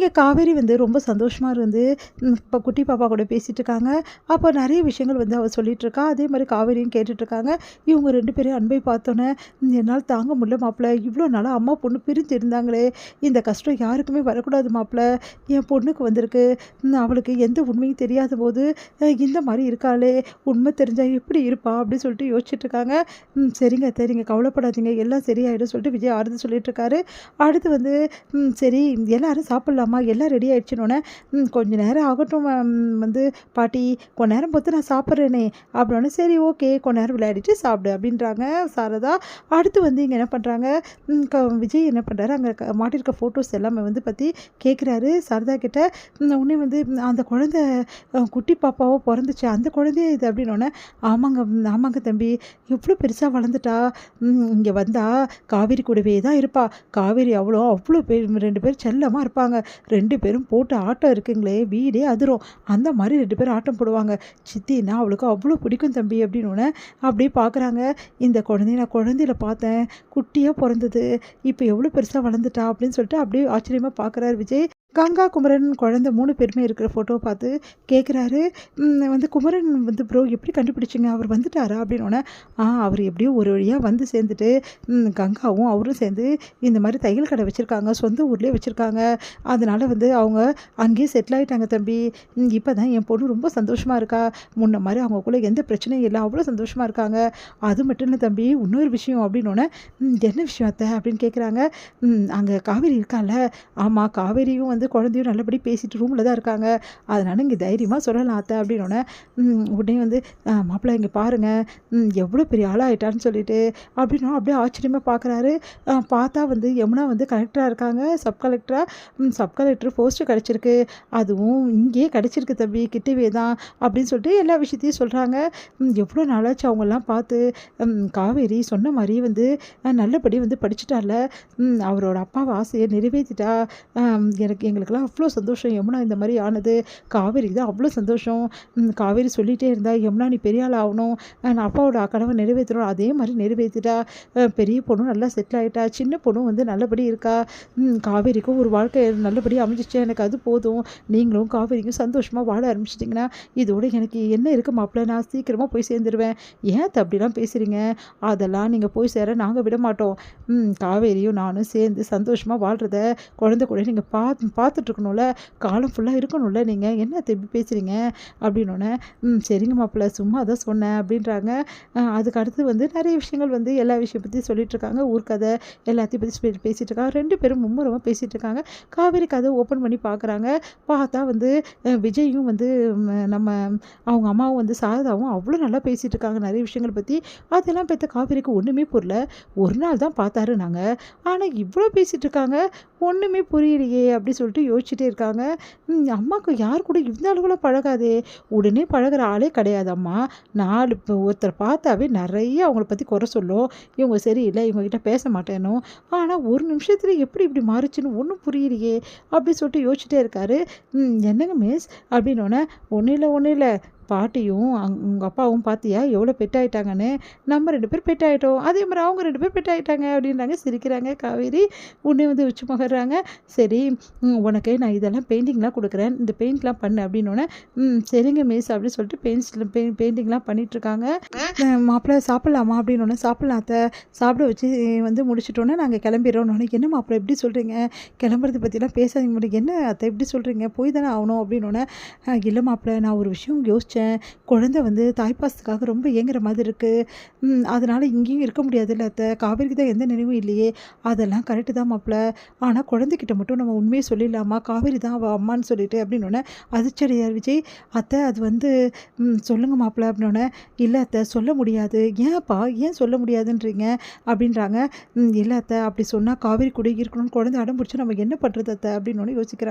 இங்கே காவேரி வந்து ரொம்ப சந்தோஷமாக இருந்து இப்போ குட்டி பாப்பா கூட பேசிகிட்டு இருக்காங்க. அப்போ நிறைய விஷயங்கள் வந்து அவள் சொல்லிட்டு இருக்கா. அதே மாதிரி காவேரியும் கேட்டுட்ருக்காங்க. இவங்க 2 பேரும் அன்பை பார்த்தோன்னே என்னால் தாங்க முடியல மாப்பிள்ள. இவ்வளோ நாளாக அம்மா பொண்ணு பிரிஞ்சு இருந்தாங்களே, இந்த கஷ்டம் யாருக்குமே வரக்கூடாது மாப்பிள்ள. என் பொண்ணுக்கு வந்திருக்கு. அவளுக்கு எந்த உண்மையும் தெரியாத போது இந்த மாதிரி இருக்காளே, உண்மை தெரிஞ்சால் எப்படி இருப்பா அப்படின்னு சொல்லிட்டு யோசிச்சுட்டு இருக்காங்க. சரிங்க சரிங்க, கவலைப்படாதீங்க, எல்லாம் சரியாயிடும் சொல்லிட்டு விஜய் ஆறுதல் சொல்லிட்டு இருக்காரு. அடுத்து வந்து சரி எல்லாரும் சாப்பிட்லாமா, எல்லாம் ரெடி ஆயிடுச்சுன்னொன்னே கொஞ்சம் நேரம் ஆகட்டும் வந்து பாட்டி, கொஞ்ச நேரம் பொறுத்து நான் சாப்பிட்றேனே அப்படின்னோடனே சரி ஓகே, கொஞ்ச நேரம் விளையாடிட்டு சாப்பிடு அப்படின்றாங்க சாரதா. அடுத்து வந்து இங்கே என்ன பண்ணுறாங்க, விஜய் என்ன பண்ணுறாரு, அங்கே மாட்டிருக்க ஃபோட்டோஸ் எல்லாமே வந்து பற்றி கேட்குறாரு சாரதா கிட்ட. உடனே வந்து அந்த குழந்தை குட்டி பாப்பாவோ பிறந்துச்சு, அந்த குழந்தையே இது அப்படின்னோடனே ஆமாங்க ஆமாங்க தம்பி, எவ்வளோ பெருசாக வளர்ந்துட்டா, இங்கே வந்தா காவேரி கூடவே தான் இருப்பா. காவேரி அவ்வளோ பேர் 2 பேர் செல்லமாக இருப்பாங்க. 2 பேரும் போட்டு ஆட்டம் இருக்குங்களே, வீடே அதிரும். அந்த மாதிரி 2 பேரும் ஆட்டம் போடுவாங்க. சித்தின்னா அவளுக்கு அவ்வளோ பிடிக்கும் தம்பி அப்படின்னோடனே அப்படியே பார்க்குறாங்க. இந்த குழந்தைய நான் குழந்தையில பார்த்தேன், குட்டியாக பிறந்தது, இப்போ எவ்வளோ பெருசாக வளர்ந்துட்டா அப்படின்னு சொல்லிட்டு அப்படியே ஆச்சரியமாக பார்க்குறாரு விஜய். கங்கா, குமரன் குழந்தை 3 பேருமே இருக்கிற ஃபோட்டோவை பார்த்து கேட்குறாரு. வந்து குமரன் வந்து ப்ரோ எப்படி கண்டுபிடிச்சிங்க, அவர் வந்துட்டாரா அப்படின்னோடனே அவர் எப்படியோ ஒரு வழியாக வந்து சேர்ந்துட்டு கங்காவும் அவரும் சேர்ந்து இந்த மாதிரி தையல் கடை வச்சுருக்காங்க, சொந்த ஊர்லேயே வச்சுருக்காங்க. அதனால் வந்து அவங்க அங்கேயே செட்டில் ஆகிட்டாங்க தம்பி. இப்போ தான் என் பொண்ணு ரொம்ப சந்தோஷமாக இருக்கா. முன்ன மாதிரி அவங்களுக்குள்ள எந்த பிரச்சனையும் இல்லை, அவ்வளோ சந்தோஷமாக இருக்காங்க. அது மட்டும் இல்லை தம்பி, இன்னொரு விஷயம் அப்படின்னோடனே என்ன விஷயம் அத்தை அப்படின்னு கேட்குறாங்க. அங்கே காவேரி இருக்கால, ஆமாம் காவேரியும் வந்து குழந்தையும் நல்லபடி பேசிட்டு ரூமில் தான் இருக்காங்க. அதனால் இங்கே தைரியமாக சொல்லலாம் அத்தை அப்படின்னோடனே உடனே வந்து மாப்பிள்ளை இங்கே பாருங்கள் எவ்வளோ பெரிய ஆளாகிட்டான்னு சொல்லிட்டு அப்படின்னா அப்படியே ஆச்சரியமாக பார்க்குறாரு. பார்த்தா வந்து யமுனா வந்து கலெக்டராக இருக்காங்க, சப் கலெக்டர் போஸ்ட்டு கிடச்சிருக்கு, அதுவும் இங்கேயே கிடச்சிருக்கு தம்பி, கிட்டவே தான் அப்படின்னு சொல்லிட்டு எல்லா விஷயத்தையும் சொல்கிறாங்க. எவ்வளோ நாளாச்சு அவங்கெல்லாம் பார்த்து. காவேரி சொன்ன மாதிரி வந்து நல்லபடி வந்து படிச்சுட்டால, அவரோட அப்பாவை ஆசையை நிறைவேற்றிட்டா. எங்களுக்கெல்லாம் அவ்வளோ சந்தோஷம், யமுனா இந்த மாதிரி ஆனது. காவேரிக்கு தான் அவ்வளோ சந்தோஷம். காவேரி சொல்லிகிட்டே இருந்தா, யமுனா நீ பெரிய ஆள் ஆகணும், நான் அப்பாவோட கனவை நிறைவேற்றணும். அதே மாதிரி நிறைவேற்றிட்டா. பெரிய பொண்ணும் நல்லா செட்டில் ஆகிட்டா, சின்ன பொண்ணும் வந்து நல்லபடி இருக்கா. காவேரிக்கும் ஒரு வாழ்க்கை நல்லபடி அமைஞ்சிச்சு, எனக்கு அது போதும். நீங்களும் காவேரிக்கும் சந்தோஷமாக வாழ ஆரம்பிச்சிட்டிங்கன்னா இதோட எனக்கு என்ன இருக்குது மாப்பிள்ள, நான் சீக்கிரமாக போய் சேர்ந்துருவேன். ஏன் அப்படிலாம் பேசுகிறீங்க, அதெல்லாம் நீங்கள் போய் சேர நாங்கள் விட மாட்டோம். காவேரியும் நானும் சேர்ந்து சந்தோஷமாக வாழ்கிறத குழந்தை கூட நீங்கள் பார்த்துட்ருக்கணும்ல, காலம் ஃபுல்லாக இருக்கணும்ல, நீங்கள் என்ன திருப்பி பேசுகிறீங்க அப்படின்னோடனே சரிங்க மாப்பிள்ள, சும்மா தான் சொன்னேன் அப்படின்றாங்க. அதுக்கு அடுத்து வந்து நிறைய விஷயங்கள் வந்து எல்லா விஷயம் பற்றி சொல்லிகிட்ருக்காங்க, ஊர் கதை எல்லாத்தையும் பற்றி பேசிகிட்டு இருக்காங்க. 2 பேரும் மும்முரமாக பேசிகிட்டு இருக்காங்க. காவேரி கதை ஓப்பன் பண்ணி பார்க்குறாங்க. பார்த்தா வந்து விஜயும் வந்து நம்ம அவங்க அம்மாவும் வந்து சாரதாவும் அவ்வளோ நல்லா பேசிகிட்டு இருக்காங்க நிறைய விஷயங்கள் பற்றி. அதெல்லாம் பார்த்த காவேரிக்கு ஒன்றுமே புரியல. ஒரு நாள் தான் பார்த்தாரு நாங்கள், ஆனால் இவ்வளோ பேசிகிட்டு இருக்காங்க, ஒன்றுமே புரியலையே அப்படி சொல்லிட்டு யோசிச்சுட்டே இருக்காங்க. அம்மாவுக்கு யார் கூட இந்த அளவுலாம் பழகாதே, உடனே பழகிற ஆளே கிடையாது அம்மா. இப்போ ஒருத்தர் பார்த்தாவே நிறைய அவங்கள பற்றி குறை சொல்லும், இவங்க சரியில்லை, இவங்ககிட்ட பேச மாட்டேனோ, ஆனால் ஒரு நிமிஷத்துல எப்படி இப்படி மாறிச்சுன்னு ஒன்றும் புரியலையே அப்படி சொல்லிட்டு யோசிச்சுட்டே இருக்காரு. என்னங்க மிஸ் அப்படின்னோடனே ஒன்றும் இல்லை பாட்டியும் உங்கள் அப்பாவும் பார்த்தியா எவ்வளோ பெட்டாயிட்டாங்கன்னு, நம்ம 2 பேர் பெட்டாயிட்டோம், அதே மாதிரி அவங்க 2 பேர் பெட்டாயிட்டாங்க அப்படின்றாங்க. சிரிக்கிறாங்க காவேரி. உடனே வந்து உச்சி மகர்றாங்க. சரி உனக்கு நான் இதெல்லாம் பெயிண்டிங்லாம் கொடுக்குறேன், இந்த பெயிண்ட்லாம் பண்ணு அப்படின்னோடனே சரிங்க மிஸ் அப்படின்னு சொல்லிட்டு பெயிண்டிங்லாம் பண்ணிகிட்ருக்காங்க. மாப்பிள்ளை சாப்பிட்லாமா அப்படின்னோடனே சாப்பிட்லாம் அத்தை, சாப்பிட வச்சு வந்து முடிச்சிட்டோன்னே நாங்கள் கிளம்பிடுறோன்னு. என்ன மாப்பிள்ளை எப்படி சொல்கிறீங்க, கிளம்புறதை பற்றிலாம் பேசாதீங்க முடியும், என்ன அத்தை எப்படி சொல்கிறீங்க, போய் தானே ஆகணும் அப்படின்னோடனே இல்லை மாப்பிள்ளை, நான் ஒரு விஷயம் யோசித்தேன், குழந்தை வந்து தாய்ப்பாசத்துக்காக ரொம்ப ஏங்குற மாதிரி இருக்குது, அதனால் இங்கேயும் இருக்க முடியாதுல்ல அத்தை, காவேரிக்கு தான் எந்த நினைவும் இல்லையே. அதெல்லாம் கரெக்டு தான் மாப்பிள்ளை, ஆனால் குழந்தைக்கிட்ட மட்டும் நம்ம உண்மையை சொல்லிடலாமா, காவேரி தான் அவள் அம்மான்னு சொல்லிட்டு அப்படின்னோடனே அதிர்ச்சியார் விஜய். அத்தை அது வந்து சொல்லுங்க மாப்பிள்ளை அப்படின்னோடனே இல்லை அத்தை சொல்ல முடியாது. ஏன்ப்பா ஏன் சொல்ல முடியாதுன்றீங்க அப்படின்றாங்க. இல்லை அத்தை அப்படி சொன்னால் காவேரி கூட இருக்கணும்னு குழந்தை அடம் பிடிச்சி நம்ம என்ன பண்ணுறது அத்தை அப்படின்னோடனே யோசிக்கிறாங்க.